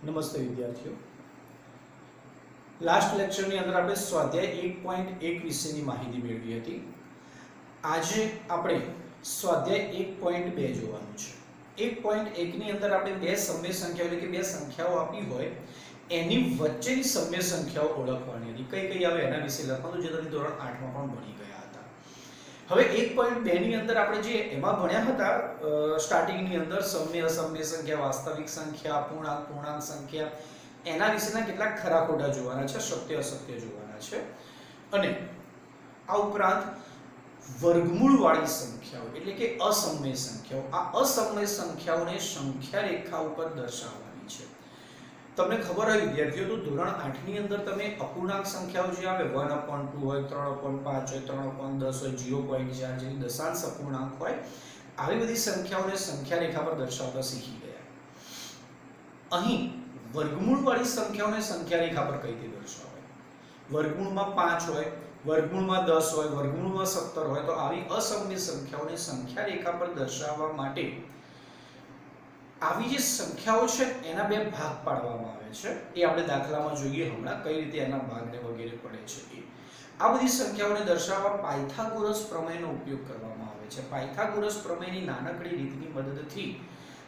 નમસ્તે વિદ્યાર્થીઓ, લાસ્ટ લેક્ચરની અંદર આપણે સ્વાધ્યાય 1.1 વિશેની માહિતી મેળવી હતી. આજે આપણે સ્વાધ્યાય 1.2 જોવાનું છે. 1.1 ની અંદર આપણે બે સમય સંખ્યાઓ એટલે કે બે સંખ્યાઓ આપી હોય એની વચ્ચેની સમય સંખ્યાઓ ઓળખવાની હતી. કઈ કઈ આવે એના વિશે લખવાનું, જે તમે ધોરણ 8 માં પણ ભણી ગયા હતા. હવે 1.2 ની અંદર આપણે જે એમાં ભણ્યા હતા સ્ટાર્ટિંગ ની અંદર સમય અસમય સંખ્યા, વાસ્તવિક સંખ્યા, અપૂર્ણાંક, પૂર્ણાંક સંખ્યા, એના વિશેના કેટલાક ખરા ખોટા જોવાના છે, સત્ય અસત્ય જોવાના છે. અને આ ઉપરાંત વર્ગમૂળ વાળી સંખ્યાઓ એટલે કે અસમય સંખ્યાઓ, આ અસમય સંખ્યાઓને સંખ્યા રેખા ઉપર દર્શાવવાની છે. તમને ખબર હોય વિદ્યાર્થીઓ, તો ધોરણ 8 ની અંદર તમે અપૂર્ણાંક સંખ્યાઓ જે આવે 1/2 હોય, 3/5 હોય, 3/10 હોય, 0.4 જેવી દશાંશ અપૂર્ણાંક હોય, આવી બધી સંખ્યાઓને સંખ્યા રેખા પર દર્શાવતા શીખી ગયા. અહીં વર્ગમૂળ વાળી સંખ્યાઓને સંખ્યા રેખા પર કઈ રીતે દર્શાવાય? વર્ગમૂળમાં 5 હોય, વર્ગમૂળમાં 10 હોય, વર્ગમૂળમાં 17 હોય, તો આવી અસમય સંખ્યાઓને સંખ્યા રેખા પર દર્શાવવા માટે આવી જે સંખ્યાઓ છે એના બે ભાગ પાડવામાં આવે છે. એ આપણે દાખલામાં જોઈએ હમણાં કઈ રીતે એના ભાગને વગેરે પડે છે. આ બધી સંખ્યાઓને દર્શાવવા પાયથાગોરસ પ્રમેયનો ઉપયોગ કરવામાં આવે છે. પાયથાગોરસ પ્રમેયની નાનકડી રીતની મદદથી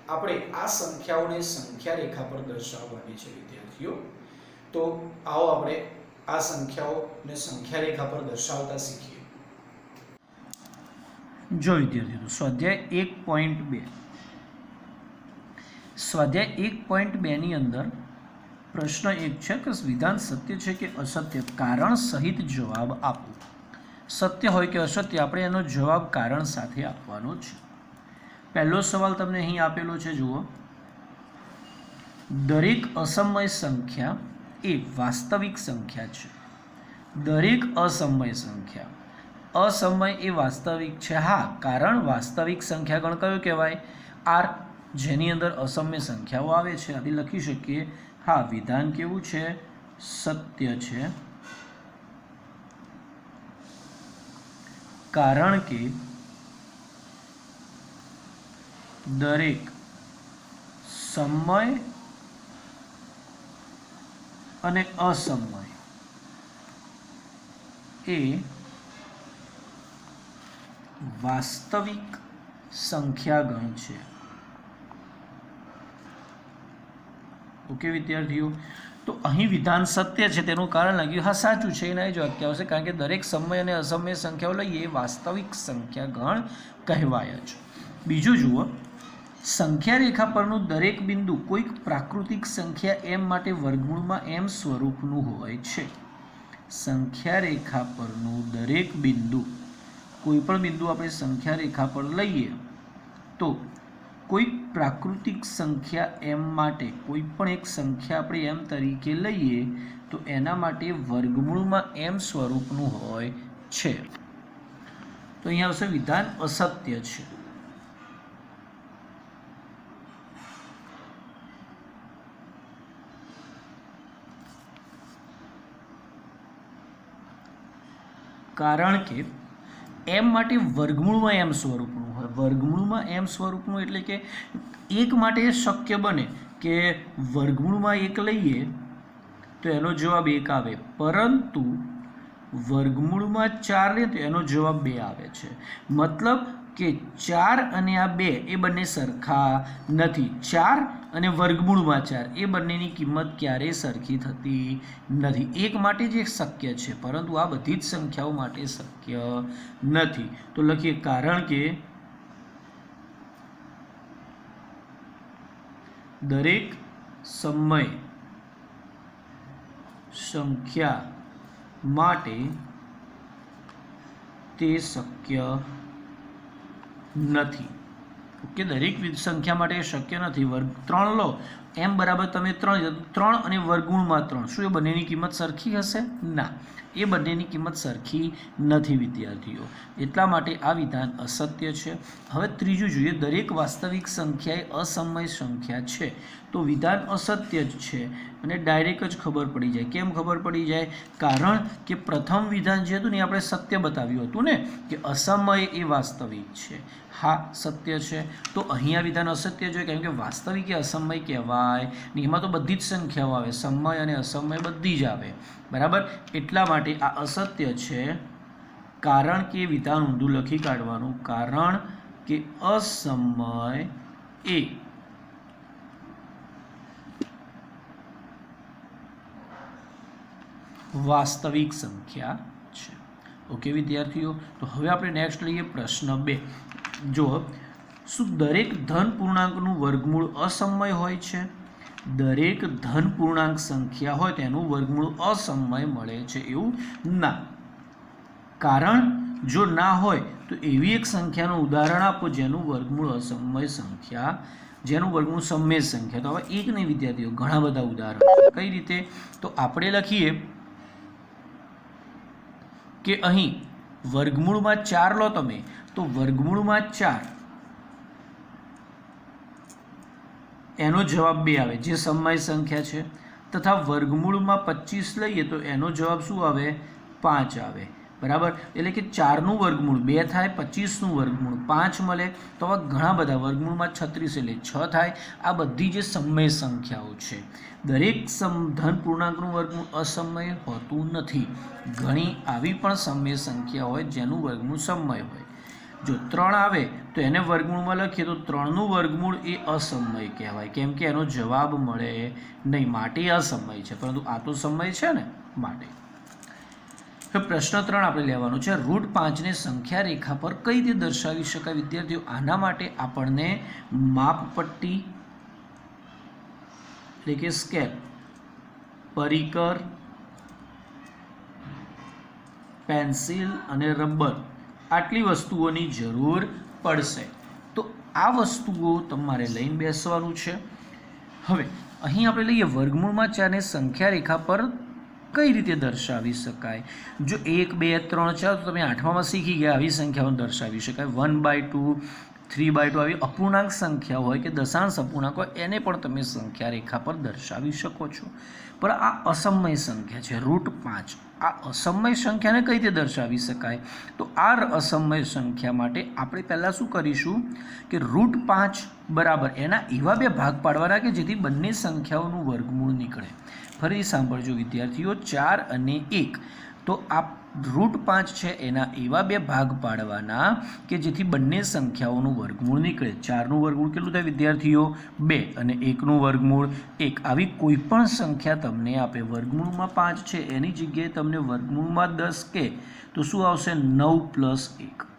આપણે આ સંખ્યાઓને સંખ્યા રેખા પર દર્શાવવાની છે વિદ્યાર્થીઓ. તો આવો આપણે આ સંખ્યાઓને સંખ્યા રેખા પર દર્શાવતા શીખીએ. જો વિદ્યાર્થીઓ, સ્વાધ્યાય 1.2 સ્વાધ્યાય 1.2 ની અંદર પ્રશ્ન એક છે કે વિધાન સત્ય છે કે અસત્ય, કારણ સહિત જવાબ આપો. સત્ય હોય કે અસત્ય, આપણે એનો જવાબ કારણ સાથે આપવાનો છે. પહેલો સવાલ તમને અહીં આપેલો છે, જુઓ. દરેક અસમય સંખ્યા એ વાસ્તવિક સંખ્યા છે. દરેક અસમય સંખ્યા, અસમય એ વાસ્તવિક છે. હા, કારણ વાસ્તવિક સંખ્યા ગણ કયો કહેવાય? આર, જેની અંદર અસમય સંખ્યાઓ આવે છે. આપણે લખી શકીએ, હા, વિધાન કેવું છે? સત્ય છે, કારણ કે દરેક સમય અને અસમય એ વાસ્તવિક સંખ્યાગણ છે. ઓકે વિદ્યાર્થીઓ, તો અહીં વિધાન સત્ય છે તેનું કારણ લાગ્યું, હા સાચું છે, એના જ વાક્ય આવશે, કારણ કે દરેક સમય અને અસમય સંખ્યાઓ લઈએ એ વાસ્તવિક સંખ્યા ગણ કહેવાય છે. બીજું જુઓ, સંખ્યા રેખા પરનું દરેક બિંદુ કોઈક પ્રાકૃતિક સંખ્યા એમ માટે વર્ગમૂળમાં એમ સ્વરૂપનું હોય છે. સંખ્યા રેખા પરનું દરેક બિંદુ, કોઈ પણ બિંદુ આપણે સંખ્યા રેખા પર લઈએ તો કોઈ પ્રાકૃતિક સંખ્યા એમ માટે કોઈ પણ એક સંખ્યા આપણે એમ તરીકે લઈએ તો એના માટે વર્ગમૂળમાં એમ સ્વરૂપનું હોય છે. તો અહીંયા આવશે વિધાન અસત્ય છે. કારણ કે એમ માટે વર્ગમૂળમાં એમ સ્વરૂપનું હોય. વર્ગમૂળમાં એમ સ્વરૂપનું એટલે કે એક માટે શક્ય બને કે વર્ગમૂળમાં 1 લઈએ તો એનો જવાબ 1 આવે, પરંતુ વર્ગમૂળમાં 4 લે તો એનો જવાબ 2 આવે છે. મતલબ કે 4 અને આ 2 એ બંને સરખા નથી. 4 અને વર્ગમૂળમાં 4 એ બંનેની કિંમત ક્યારેય સરખી થતી નથી. એક માટે જ શક્ય છે, પરંતુ આ બધી જ સંખ્યાઓ માટે શક્ય નથી. તો લખીએ, કારણ કે દરેક સમય સંખ્યા માટે તે શક્ય નથી. ઓકે, દરેક સંખ્યા માટે શક્ય નથી. વર્ગ 3 લો, m બરાબર તમે 3 અને વર્ગમૂળમાં 3, શું એ બંનેની કિંમત સરખી હશે? ના, એ બંનેની કિંમત સરખી નથી વિદ્યાર્થીઓ. એટલા માટે આ વિધાન અસત્ય છે. હવે ત્રીજું જોઈએ, દરેક વાસ્તવિક સંખ્યા એ અસમય સંખ્યા છે. તો વિધાન અસત્ય જ છે અને ડાયરેક્ટ જ ખબર પડી જાય. કેમ ખબર પડી જાય? કારણ કે પ્રથમ વિધાન જે હતું ને આપણે સત્ય બતાવ્યું હતું ને કે અસમય એ વાસ્તવિક છે. હા, સત્ય છે. તો અહીંયા વિધાન અસત્ય જોઈએ, કેમ કે વાસ્તવિક એ અસમય કહેવાય સમય ને એમાં તો બધી જ સંખ્યાઓ આવે, સમય અને અસમય બધી જ આવે, બરાબર. એટલા માટે આ અસત્ય છે, કારણ કે વિધાન ઊંધું લખી કાઢવાનું, કારણ કે અસમય એ વાસ્તવિક સંખ્યા છે. ઓકે વિદ્યાર્થીઓ, તો હવે આપણે નેક્સ્ટ લઈએ પ્રશ્ન 2. જો શું દરેક ધન પૂર્ણાંકનું વર્ગમૂળ અસમય હોય છે? દરેક ધન પૂર્ણાંક સંખ્યા હોય તેનું વર્ગમૂળ અસમય મળે છે એવું ના. કારણ જો ના હોય તો એવી એક સંખ્યાનું ઉદાહરણ આપો જેનું વર્ગમૂળ અસમય સંખ્યા, જેનું વર્ગમૂળ સમય સંખ્યા. તો હવે એક નહીં વિદ્યાર્થીઓ, ઘણા બધા ઉદાહરણો. કઈ રીતે? તો આપણે લખીએ કે અહીં વર્ગમૂળમાં 4 લો તમે, તો વર્ગમૂળમાં 4 એનો જવાબ 2 આવે જે સમય સંખ્યા છે, તથા વર્ગમૂળમાં 25 લઈએ તો એનો જવાબ શું આવે? 5 આવે, બરાબર. એટલે કે 4નું વર્ગમૂળ 2 થાય, 25નું વર્ગમૂળ 5 મળે. તો આવા ઘણા બધા, વર્ગમૂળમાં 36 એટલે 6 થાય. આ બધી જે સમય સંખ્યાઓ છે, દરેક ધન પૂર્ણાંકનું વર્ગમૂળ અસમય હોતું નથી. ઘણી આવી પણ સમય સંખ્યા હોય જેનું વર્ગમૂળ સમય હોય. જો 3 આવે તો એને વર્ગમૂળમાં લખીએ તો 3નું વર્ગમૂળ એ અસમય કહેવાય, કેમ કે એનો જવાબ મળે નહીં, માટે અસમય છે. પરંતુ આ તો સમય છે ને, માટે. પ્રશ્ન 3 આપણે લેવાનો છે. √5 ને સંખ્યા રેખા પર કઈ રીતે દર્શાવી શકાય? વિદ્યાર્થીઓ, આના માટે આપણને માપપટ્ટી એટલે કે સ્કેલ, પરિકર, પેન્સિલ અને રબર આટલી વસ્તુઓની જરૂર પડશે. તો આ વસ્તુઓ તમારે લઈને બેસવાનું છે. હવે અહીં આપણે લઈએ વર્ગમૂળમાં 4 ને સંખ્યા રેખા પર કઈ રીતે દર્શાવી શકાય? જો 1, 2, 3, 4 તો તમે 8મામાં શીખી ગયા, આવી સંખ્યાઓને દર્શાવી શકાય. 1/2, 3/2 આવી અપૂર્ણાંક સંખ્યા હોય કે દશાંશ અપૂર્ણાંક હોય એને પણ તમે સંખ્યા રેખા પર દર્શાવી શકો છો. પણ આ અસમય સંખ્યા છે √5. આ અસમય સંખ્યાને કઈ રીતે દર્શાવી શકાય? તો આ અસમય સંખ્યા માટે આપણે પહેલાં શું કરીશું કે √5 બરાબર એના એવા 2 ભાગ પાડવાના કે જેથી બંને સંખ્યાઓનું વર્ગમૂળ નીકળે. ફરી સાંભળજો વિદ્યાર્થીઓ, 4 અને 1, તો આ √5 છે એના એવા 2 ભાગ પાડવાના કે જેથી બંને સંખ્યાઓનું વર્ગમૂળ નીકળે. 4નું વર્ગમૂળ કેટલું થાય વિદ્યાર્થીઓ? 2 અને 1નું વર્ગમૂળ 1. આવી કોઈ પણ સંખ્યા તમને આપે, વર્ગમૂળમાં 5 છે એની જગ્યાએ તમને વર્ગમૂળમાં 10 કહે તો શું આવશે? 9 + 1.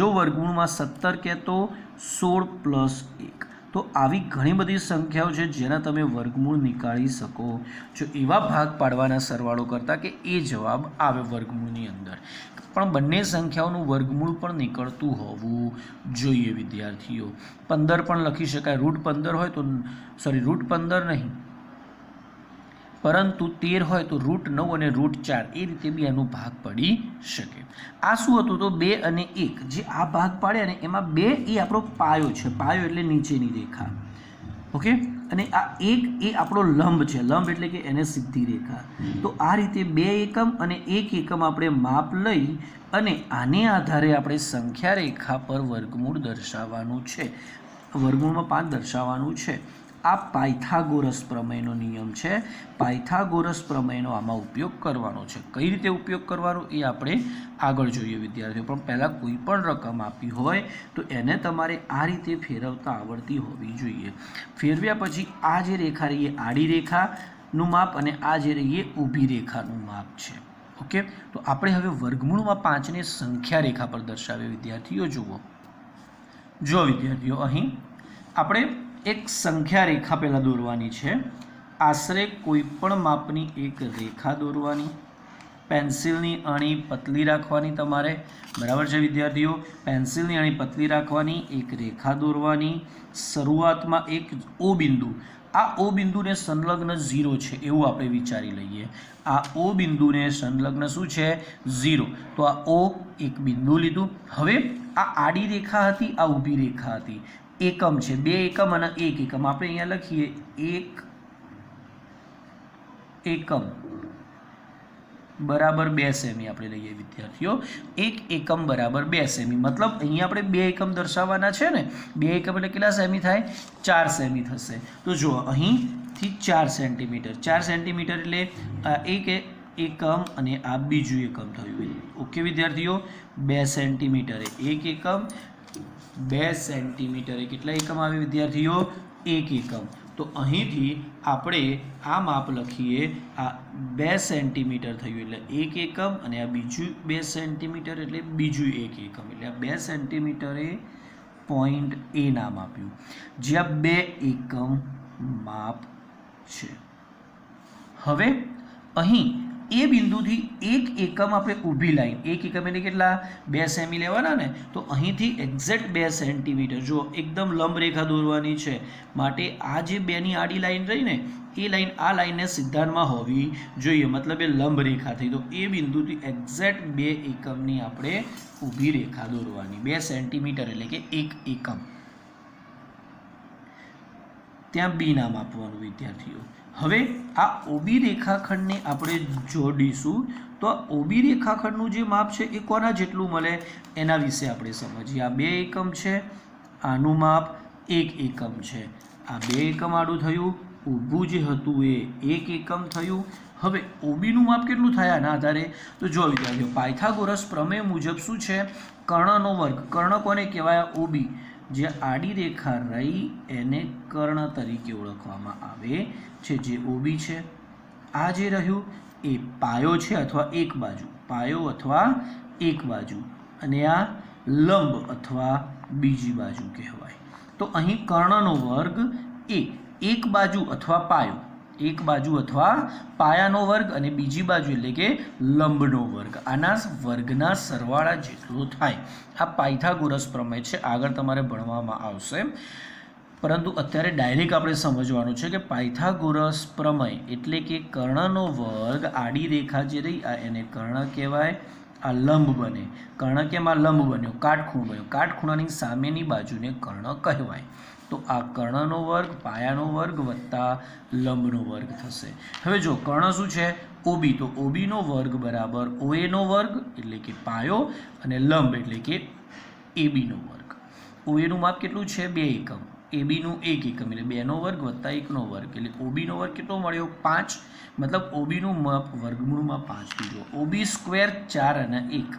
જો વર્ગમૂળમાં 17 કહે તો 16 + 1. તો આવી ઘણી બધી સંખ્યાઓ છે જેના તમે વર્ગમૂળ નીકાળી શકો છો. એવા ભાગ પાડવાના સરવાળો કરતા કે એ જવાબ આવે વર્ગમૂળની અંદર. પણ બંને સંખ્યાઓનું વર્ગમૂળ પણ નીકળતું હોવું જોઈએ વિદ્યાર્થીઓ. 15 પણ લખી શકાય, √15 હોય તો √15 નહીં પરંતુ 13 હોય તો √9 અને √4 એ રીતે બી એનો ભાગ પડી શકે. આ શું હતું? તો 2 અને 1 જે આ ભાગ પાડ્યા ને એમાં 2 એ આપણો પાયો છે, પાયો એટલે નીચેની રેખા. ઓકે, અને આ 1 એ આપણો લંબ છે, લંબ એટલે કે એને સીધી રેખા. તો આ રીતે 2 એકમ અને 1 એકમ આપણે માપ લઈ અને આને આધારે આપણે સંખ્યા રેખા પર વર્ગમૂળ દર્શાવવાનું છે, વર્ગમૂળમાં 5 દર્શાવવાનું છે. આ પાયથાગોરસ પ્રમેયનો નિયમ છે. પાયથાગોરસ પ્રમેયનો આમાં ઉપયોગ કરવાનો છે. કઈ રીતે ઉપયોગ કરવાનો એ આપણે આગળ જોઈએ વિદ્યાર્થીઓ. પણ પહેલાં કોઈ પણ રકમ આપી હોય તો એને તમારે આ રીતે ફેરવતા આવડતી હોવી જોઈએ. ફેરવ્યા પછી આ જે રેખા રહી એ આડી રેખાનું માપ અને આ જે રહી એ ઊભી રેખાનું માપ છે. ઓકે, તો આપણે હવે વર્ગમૂળમાં 5ને સંખ્યા રેખા પર દર્શાવીએ વિદ્યાર્થીઓ. જુઓ વિદ્યાર્થીઓ, અહીં આપણે એક સંખ્યા રેખા પહેલાં દોરવાની છે. આશરે કોઈ પણ માપની એક રેખા દોરવાની. પેન્સિલની અણી પતલી રાખવાની તમારે, બરાબર છે વિદ્યાર્થીઓ? પેન્સિલની અણી પતલી રાખવાની, એક રેખા દોરવાની. શરૂઆતમાં એક O બિંદુ, આ O બિંદુને સંલગ્ન 0 છે એવું આપણે વિચારી લઈએ. આ O બિંદુને સંલગ્ન શું છે? 0. તો આ O એક બિંદુ લીધું. હવે આ આડી રેખા હતી, આ ઊભી રેખા હતી. એકમ છે, 2 એકમ અને 1 એકમ. આપણે અહીંયા લખીએ 1 એકમ બરાબર 2 સેમી આપણે લઈએ વિદ્યાર્થીઓ. 1 એકમ બરાબર 2 સેમી. મતલબ અહીંયા આપણે 2 એકમ દર્શાવવાના છે ને. 2 એકમ એટલે કેટલા સેમી થાય? 4 સેમી થશે. તો જુઓ અહીંથી 4 સેન્ટીમીટર. 4 સેન્ટીમીટર એટલે આ એક એકમ અને આ બીજું એકમ થયું. ઓકે વિદ્યાર્થીઓ, 2 સેન્ટીમીટરે 1 એકમ, 2 સેન્ટીમીટરે કેટલા એકમ આવે વિદ્યાર્થીઓ? 1 એકમ. તો અહીંથી આપણે આ માપ લખીએ. આ 2 સેન્ટીમીટર થયું એટલે 1 એકમ અને આ બીજું 2 સેન્ટીમીટર એટલે બીજું 1 એકમ. એટલે આ 2 સેન્ટીમીટરે પોઈન્ટ એ નામ આપ્યું, જ્યાં 2 એકમ માપ છે. હવે અહીં એ બિંદુથી 1 એકમ આપણે ઊભી લાઈન, 1 એકમ એટલે કેટલા? 2 સેમી લેવાના ને. તો અહીંથી એક્ઝેક્ટ 2 સેન્ટીમીટર જો એકદમ લંબ રેખા દોરવાની છે. માટે આ જે 2 ની આડી લાઈન રહી ને, એ લાઈન આ લાઈનને સિદ્ધાંતમાં હોવી જોઈએ. મતલબ એ લંબ રેખા થઈ. તો એ બિંદુથી એક્ઝેક્ટ 2 એકમની આપણે ઊભી રેખા દોરવાની. 2 સેન્ટીમીટર એટલે કે 1 એકમ. ત્યાં બી નામ આપવાનું વિદ્યાર્થીઓ. હવે આ ઓબી રેખાખંડને આપણે જોડીશું. તો આ ઓબી રેખાખંડનું જે માપ છે એ કોના જેટલું મળે એના વિશે આપણે સમજીએ. આ 2 એકમ છે, આનું માપ 1 એકમ છે. આ 2 એકમ આડું થયું, ઊભું જે હતું એ 1 એકમ થયું. હવે ઓબીનું માપ કેટલું થાય આના આધારે? તો જો વિદ્યાર્થીઓ, પાયથાગોરસ પ્રમેય મુજબ શું છે? કર્ણનો વર્ગ. કર્ણ કોને કહેવાય? ઓબી. જે આડી રેખા રહી એને કર્ણ તરીકે ઓળખવામાં આવે છે, જે ઓબી છે. આ જે રહ્યું એ પાયો છે અથવા એક બાજુ, પાયો અથવા એક બાજુ, અને આ લંબ અથવા બીજી બાજુ કહેવાય. તો અહીં કર્ણનો વર્ગ એ એક બાજુ અથવા પાયો, એક બાજુ અથવા પાયાનો વર્ગ અને બીજી બાજુ એટલે કે લંબનો વર્ગ, આના વર્ગના સરવાળા જેટલો થાય. આ પાયથાગોરસ પ્રમેય છે, આગળ તમારે ભણવામાં આવશે. પરંતુ અત્યારે ડાયરેક્ટ આપણે સમજવાનું છે કે પાયથાગોરસ પ્રમેય એટલે કે કર્ણનો વર્ગ, આડી રેખા જે રહી એને કર્ણ કહેવાય. આ લંબ બને. કર્ણ કેમ આ લંબ બન્યો? કાટખૂણ બન્યો. કાટખૂણાની સામેની બાજુને કર્ણ કહેવાય. તો આ કર્ણનો વર્ગ, પાયાનો વર્ગ વત્તા લંબનો વર્ગ થશે. હવે જો કર્ણ શું છે? ઓબી. તો ઓબીનો વર્ગ બરાબર ઓએનો વર્ગ એટલે કે પાયો અને લંબ એટલે કે એબીનો વર્ગ. ઓએનું માપ કેટલું છે? 2 એકમ. એબીનું 1 એકમ એટલે 2 નો વર્ગ વત્તા 1 નો વર્ગ એટલે ઓબીનો વર્ગ કેટલો મળ્યો? 5. મતલબ ઓબીનું માપ વર્ગમૂળમાં 5 કીધું. ઓબી સ્ક્વેર 4 અને 1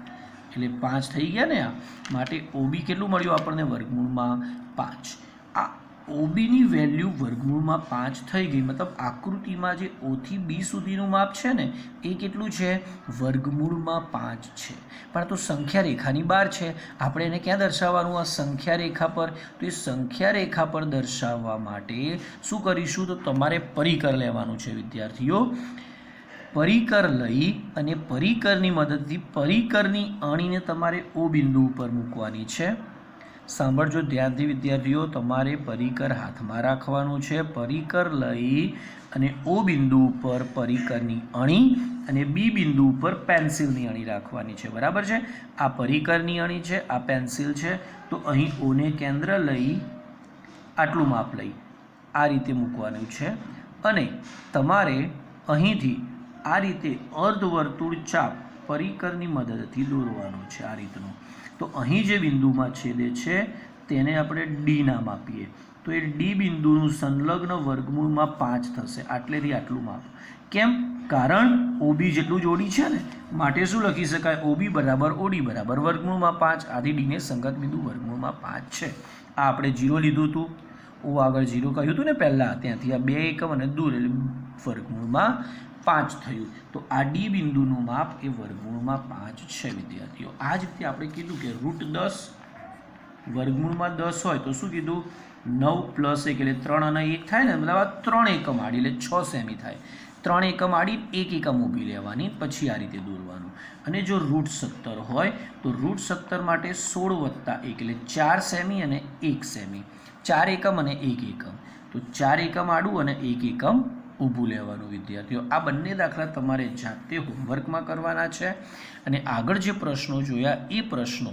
એટલે 5 થઈ ગયા ને. આ માટે ઓબી કેટલું મળ્યું આપણને? વર્ગમૂળમાં 5. આ ઓબીની વેલ્યુ વર્ગમૂળમાં 5 થઈ ગઈ. મતલબ આકૃતિમાં જે ઓ થી બી સુધીનું માપ છે ને એ કેટલું છે? વર્ગમૂળમાં 5 છે. પણ તો સંખ્યા રેખાની બહાર છે. આપણે એને ક્યાં દર્શાવવાનું? આ સંખ્યા રેખા પર. તો એ સંખ્યા રેખા પર દર્શાવવા માટે શું કરીશું? તો તમારે પરિકર લેવાનું છે વિદ્યાર્થીઓ. પરિકર લઈ અને પરિકરની મદદથી પરિકરની અણીને તમારે ઓ બિંદુ ઉપર મૂકવાની છે. સાંભળજો ધ્યાનથી વિદ્યાર્થીઓ, તમારે પરિકર હાથમાં રાખવાનું છે. પરિકર લઈ અને ઓ બિંદુ ઉપર પરિકરની અણી અને બી બિંદુ ઉપર પેન્સિલની અણી રાખવાની છે. બરાબર છે? આ પરિકરની અણી છે, આ પેન્સિલ છે. તો અહીં ઓને કેન્દ્ર લઈ આટલું માપ લઈ આ રીતે મૂકવાનું છે અને તમારે અહીંથી આ રીતે અર્ધવર્તુળ ચાપ પરિકરની મદદથી દોરવાનું છે આ રીતનું. તો અહીં જે બિંદુમાં છેદે છે તેને આપણે ડી નામ આપીએ. તો એ ડી બિંદુનું સંલગ્ન વર્ગમૂળમાં 5 થશે. આટલેથી આટલું માપ. કેમ? કારણ ઓબી જેટલું જ ઓડી છે ને, માટે શું લખી શકાય? ઓબી બરાબર ઓડી બરાબર વર્ગમૂળમાં 5. આથી ડીને સંગત બિંદુ વર્ગમૂળમાં 5 છે. આ આપણે 0 લીધું હતું. ઓ આગળ 0 કહ્યું હતું ને પહેલાં, ત્યાંથી આ 2 એકમ અને દૂર એટલે વર્ગમૂળમાં 5 થયું. તો આ ડી બિંદુનું માપ એ વર્ગમૂળમાં 5 છે વિદ્યાર્થીઓ. આ જ રીતે આપણે કીધું કે √10 વર્ગમૂળમાં 10 હોય તો શું કીધું? 9 + 1 એટલે 3 અને 1 થાય ને, મતલબ આ 3 એકમ આડી એટલે 6 સેમી થાય. 3 એકમ આડી 1 એકમ ઊભી લેવાની, પછી આ રીતે દોરવાનું. અને જો √17 હોય તો √17 માટે 16 + 1 એટલે 4 સેમી અને 1 સેમી. 4 એકમ અને 1 એકમ. તો 4 એકમ આડું અને 1 એકમ ઊભું લેવાનું વિદ્યાર્થીઓ. આ બંને દાખલા તમારે જાતે હોમવર્કમાં કરવાના છે. અને આગળ જે પ્રશ્નો જોયા એ પ્રશ્નો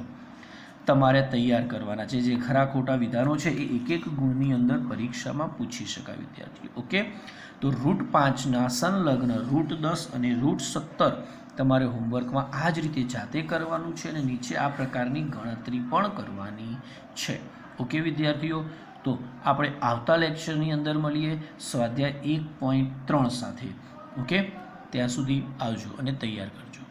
તમારે તૈયાર કરવાના છે. જે ખરા ખોટા વિધાનો છે એ એક એક ગુણની અંદર પરીક્ષામાં પૂછી શકાય વિદ્યાર્થીઓ. ઓકે, તો √5ના સંલગ્ન √10 અને √17 તમારે હોમવર્કમાં આ જ રીતે જાતે કરવાનું છે અને નીચે આ પ્રકારની ગણતરી પણ કરવાની છે. ઓકે વિદ્યાર્થીઓ, તો આપણે આવતા લેક્ચરની અંદર મળીએ સ્વાધ્યાય 1.3 સાથે. ઓકે, ત્યાં સુધી આવજો અને તૈયાર કરજો.